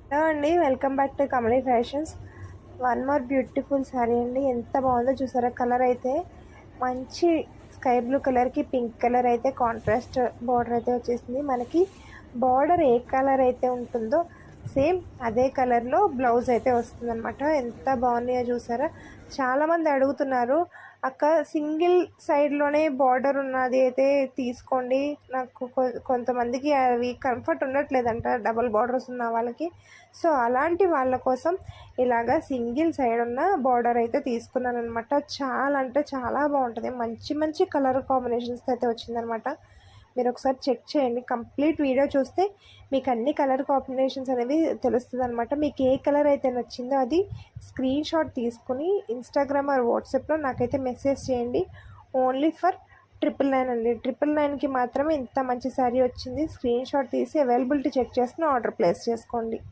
Hello అండి, welcome back to Kamali Fashions. One more beautiful sari అండి. ఎంత బాగుందో చూసారా. కలర్ అయితే మంచి స్కై బ్లూ కలర్కి పింక్ కలర్ అయితే కాంట్రాస్ట్ బార్డర్ అయితే వచ్చేసింది. మనకి బార్డర్ ఏ కలర్ అయితే ఉంటుందో సేమ్ అదే కలర్లో బ్లౌజ్ అయితే వస్తుంది అనమాట. ఎంత బాగున్నాయో చూసారా. చాలామంది అడుగుతున్నారు, అక్క సింగిల్ సైడ్లోనే బార్డర్ ఉన్నది అయితే తీసుకోండి, నాకు కొంతమందికి అవి కంఫర్ట్ ఉండట్లేదంట డబుల్ బార్డర్స్ ఉన్న వాళ్ళకి. సో అలాంటి వాళ్ళ కోసం ఇలాగా సింగిల్ సైడ్ ఉన్న బార్డర్ అయితే తీసుకున్నాను అనమాట. చాలా అంటే చాలా బాగుంటుంది. మంచి మంచి కలర్ కాంబినేషన్స్తో అయితే వచ్చిందనమాట. మీరు ఒకసారి చెక్ చేయండి. కంప్లీట్ వీడియో చూస్తే మీకు అన్ని కలర్ కాంబినేషన్స్ అనేవి తెలుస్తుంది అనమాట. మీకు ఏ కలర్ అయితే నచ్చిందో అది స్క్రీన్ షాట్ తీసుకుని ఇన్స్టాగ్రామ్ ఆర్ వాట్సాప్లో నాకైతే మెసేజ్ చేయండి. ఓన్లీ ఫర్ 999 అండి. 999కి మాత్రమే ఇంత మంచి శారీ వచ్చింది. స్క్రీన్ షాట్ తీసి అవైలబిలిటీ చెక్ చేసుకుని ఆర్డర్ ప్లేస్ చేసుకోండి.